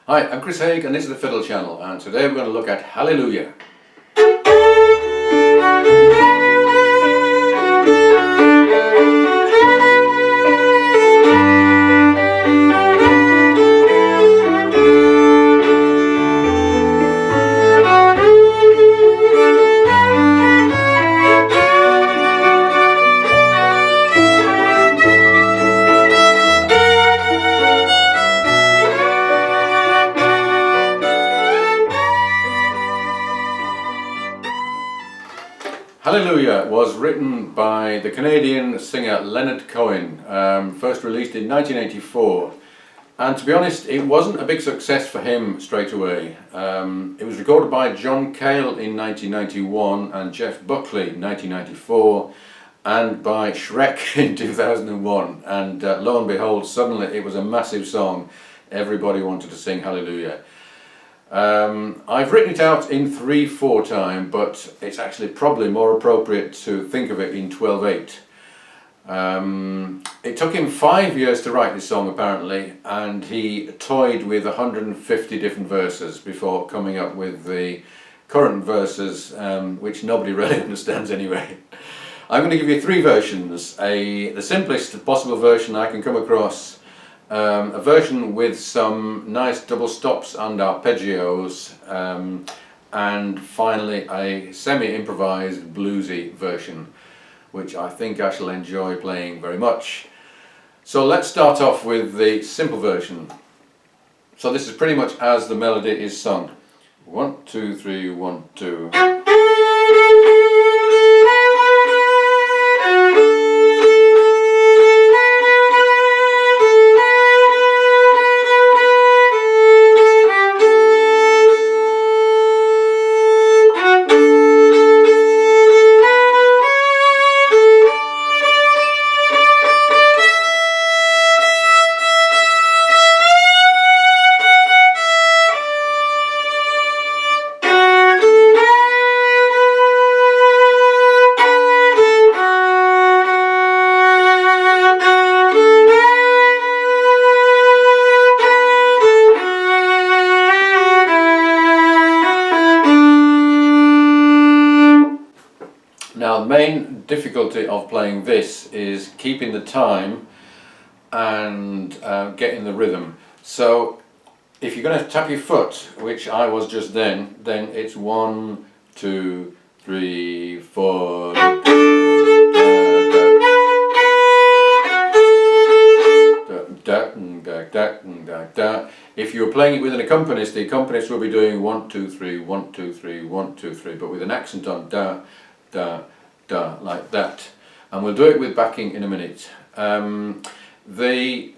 Hi, I'm Chris Haigh and this is the Fiddle channel, and today we're going to look at Hallelujah. Hallelujah was written by the Canadian singer Leonard Cohen, first released in 1984, and to be honest it wasn't a big success for him straight away. It was recorded by John Cale in 1991 and Jeff Buckley in 1994 and by Shrek in 2001, and lo and behold, suddenly it was a massive song. Everybody wanted to sing Hallelujah. I've written it out in 3/4 time, but it's actually probably more appropriate to think of it in 12/8. It took him 5 years to write this song apparently, and he toyed with 150 different verses before coming up with the current verses, which nobody really understands anyway. I'm going to give you 3 versions. The simplest possible version I can come across, a version with some nice double stops and arpeggios, and finally a semi-improvised bluesy version, which I think I shall enjoy playing very much. So let's start off with the simple version. So this is pretty much as the melody is sung. 1, 2, 3, 1, 2. Now the main difficulty of playing this is keeping the time and getting the rhythm. So if you're going to tap your foot, which I was just then it's 1, 2, 3, 4. If you're playing it with an accompanist, the accompanist will be doing 1, 2, 3, 1, 2, 3, 1, 2, 3, but with an accent on da, da, da, like that. And we'll do it with backing in a minute. The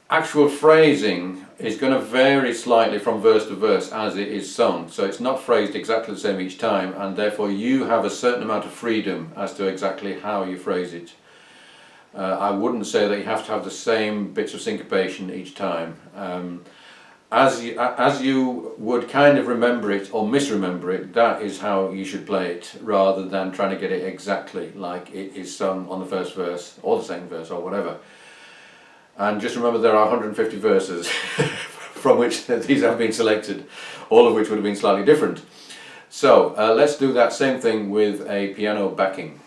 actual phrasing is going to vary slightly from verse to verse as it is sung, so it's not phrased exactly the same each time, and therefore you have a certain amount of freedom as to exactly how you phrase it. I wouldn't say that you have to have the same bits of syncopation each time. As you would kind of remember it or misremember it, that is how you should play it, rather than trying to get it exactly like it is sung on the first verse or the second verse or whatever. And just remember there are 150 verses from which these have been selected, all of which would have been slightly different. So let's do that same thing with a piano backing.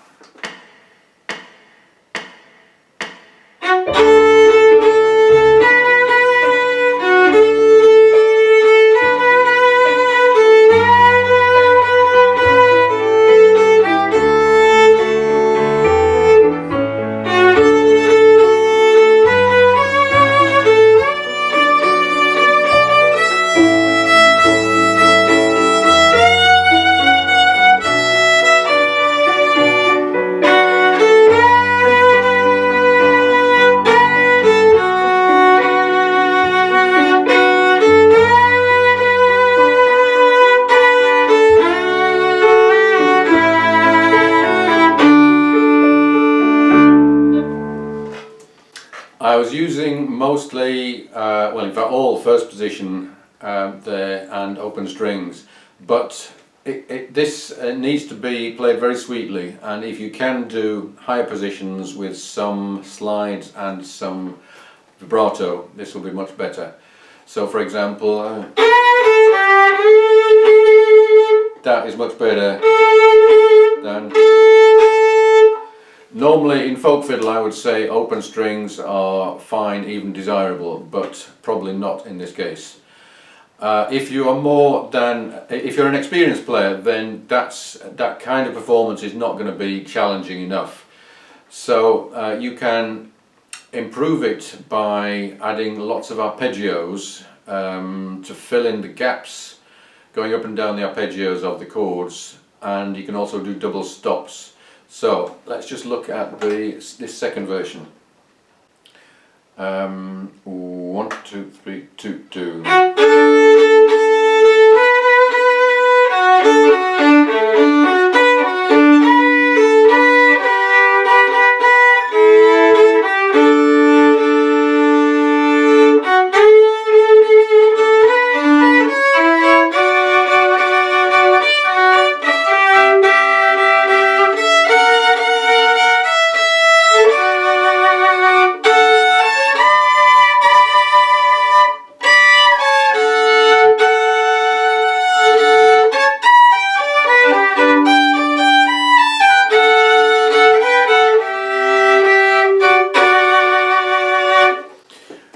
I was using mostly, well in fact all first position there and open strings, but this needs to be played very sweetly, and if you can do higher positions with some slides and some vibrato, this will be much better. So for example, that is much better than... Normally in folk fiddle I would say open strings are fine, even desirable, but probably not in this case. If you are if you're an experienced player, then that kind of performance is not going to be challenging enough. So you can improve it by adding lots of arpeggios to fill in the gaps, going up and down the arpeggios of the chords, and you can also do double stops. So let's just look at this second version. 1, 2, 3, 2, 2.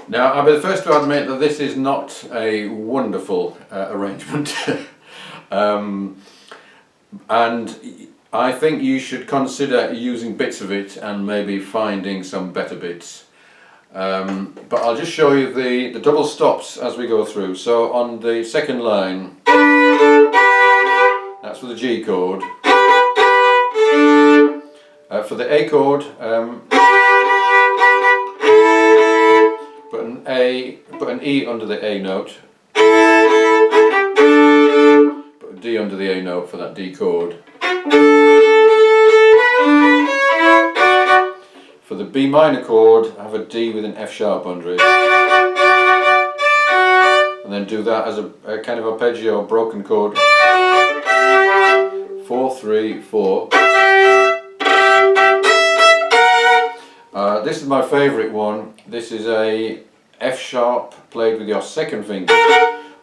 Now, I'll be the first to admit that this is not a wonderful arrangement, and I think you should consider using bits of it and maybe finding some better bits. But I'll just show you the double stops as we go through. So on the second line, that's for the G chord. For the A chord, put an E under the A note, put a D under the A note for that D chord. For the B minor chord, I have a D with an F sharp under it, and then do that as a kind of arpeggio broken chord. 4, 3, 4. This is my favourite one. This is a F sharp played with your second finger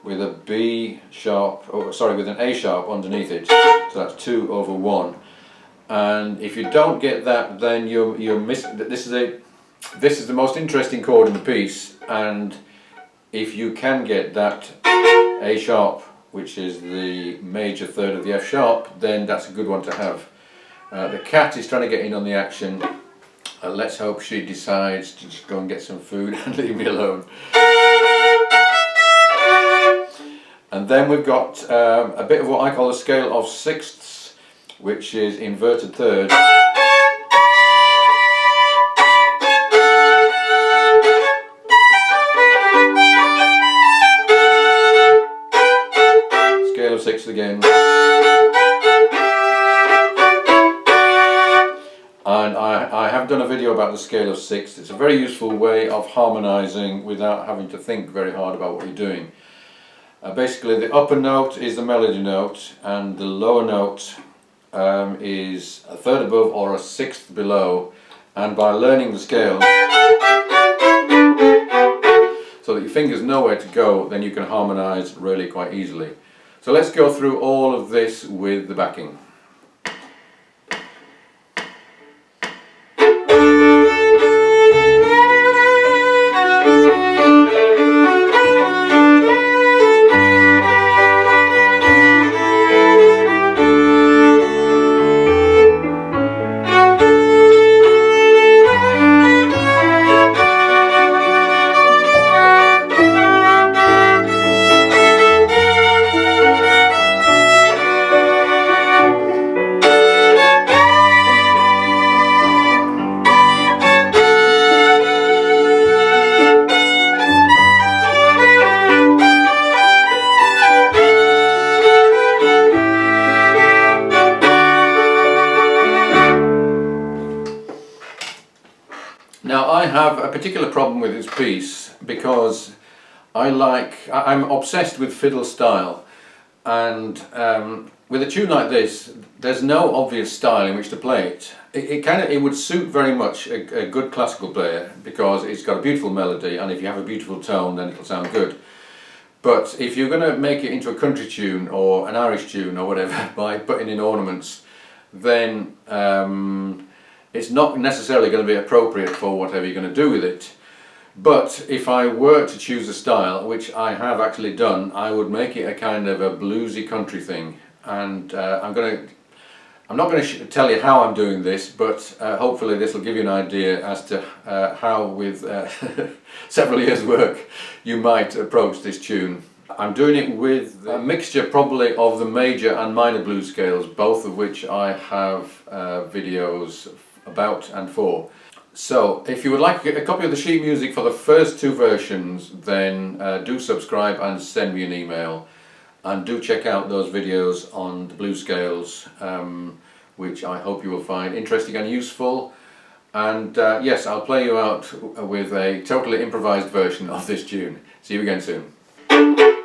with a B sharp, with an A sharp underneath it. So that's 2 over 1. And if you don't get that, then you're missing. This is the most interesting chord in the piece. And if you can get that A sharp, which is the major third of the F sharp, then that's a good one to have. The cat is trying to get in on the action. Let's hope she decides to just go and get some food and leave me alone. And then we've got a bit of what I call a scale of sixths, which is inverted third. Scale of sixths again. And I have done a video about the scale of sixths. It's a very useful way of harmonising without having to think very hard about what you're doing. Basically, the upper note is the melody note, and the lower note is a third above or a sixth below. And by learning the scale, so that your fingers know where to go, then you can harmonise really quite easily. So let's go through all of this with the backing. Now I have a particular problem with this piece because I'm obsessed with fiddle style, and with a tune like this there's no obvious style in which to play it. It would suit very much a good classical player because it's got a beautiful melody, and if you have a beautiful tone then it'll sound good. But if you're going to make it into a country tune or an Irish tune or whatever by putting in ornaments, then it's not necessarily going to be appropriate for whatever you're going to do with it. But if I were to choose a style, which I have actually done, I would make it a kind of a bluesy country thing. And I'm not going to tell you how I'm doing this, but hopefully this will give you an idea as to how, with several years' work, you might approach this tune. I'm doing it with a mixture probably of the major and minor blues scales, both of which I have videos about and for. So if you would like a copy of the sheet music for the first two versions, then do subscribe and send me an email. And do check out those videos on the blues scales, which I hope you will find interesting and useful. And yes, I'll play you out with a totally improvised version of this tune. See you again soon.